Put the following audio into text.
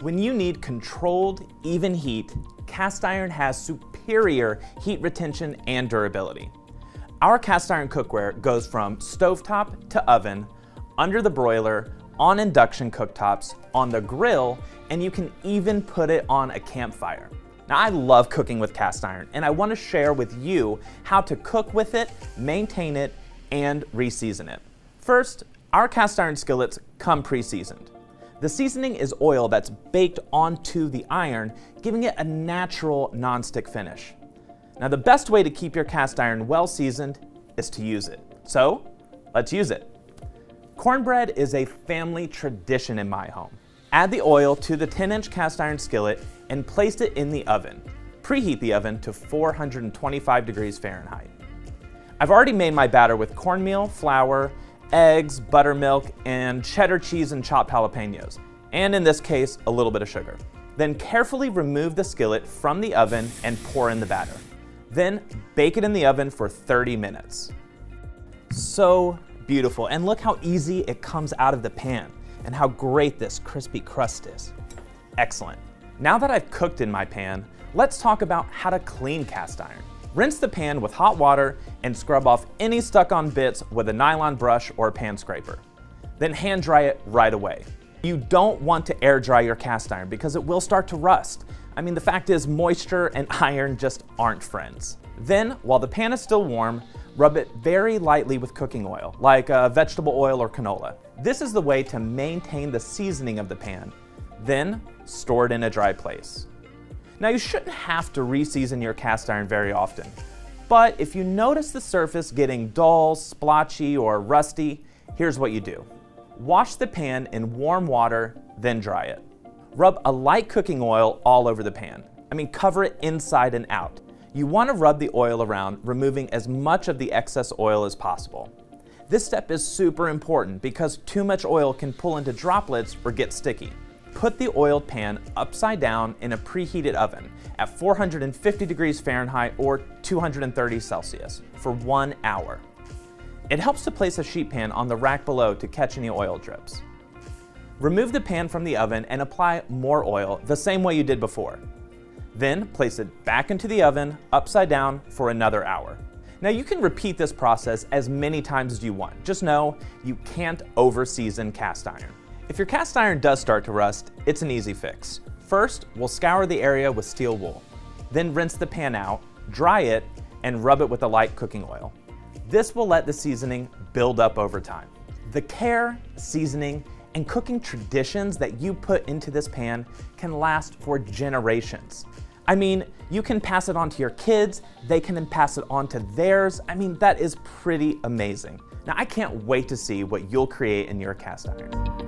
When you need controlled, even heat, cast iron has superior heat retention and durability. Our cast iron cookware goes from stovetop to oven, under the broiler, on induction cooktops, on the grill, and you can even put it on a campfire. Now, I love cooking with cast iron, and I want to share with you how to cook with it, maintain it, and re-season it. First, our cast iron skillets come pre-seasoned. The seasoning is oil that's baked onto the iron, giving it a natural non-stick finish. Now, the best way to keep your cast iron well seasoned is to use it. So, let's use it. Cornbread is a family tradition in my home. Add the oil to the 10-inch cast iron skillet and place it in the oven. Preheat the oven to 425 degrees Fahrenheit. I've already made my batter with cornmeal, flour, eggs, buttermilk, and cheddar cheese and chopped jalapenos, and in this case, a little bit of sugar. Then carefully remove the skillet from the oven and pour in the batter. Then bake it in the oven for 30 minutes. So beautiful, and look how easy it comes out of the pan and how great this crispy crust is. Excellent. Now that I've cooked in my pan, let's talk about how to clean cast iron. Rinse the pan with hot water and scrub off any stuck-on bits with a nylon brush or a pan scraper. Then hand dry it right away. You don't want to air dry your cast iron because it will start to rust. I mean, the fact is moisture and iron just aren't friends. Then, while the pan is still warm, rub it very lightly with cooking oil, like vegetable oil or canola. This is the way to maintain the seasoning of the pan. Then, store it in a dry place. Now, you shouldn't have to re-season your cast iron very often, but if you notice the surface getting dull, splotchy, or rusty, here's what you do. Wash the pan in warm water, then dry it. Rub a light cooking oil all over the pan. I mean, cover it inside and out. You want to rub the oil around, removing as much of the excess oil as possible. This step is super important because too much oil can pull into droplets or get sticky. Put the oiled pan upside down in a preheated oven at 450 degrees Fahrenheit or 230 Celsius for 1 hour. It helps to place a sheet pan on the rack below to catch any oil drips. Remove the pan from the oven and apply more oil the same way you did before. Then place it back into the oven upside down for another hour. Now, you can repeat this process as many times as you want. Just know you can't over-season cast iron. If your cast iron does start to rust, it's an easy fix. First, we'll scour the area with steel wool. Then rinse the pan out, dry it, and rub it with a light cooking oil. This will let the seasoning build up over time. The care, seasoning, and cooking traditions that you put into this pan can last for generations. I mean, you can pass it on to your kids, they can then pass it on to theirs. I mean, that is pretty amazing. Now, I can't wait to see what you'll create in your cast iron.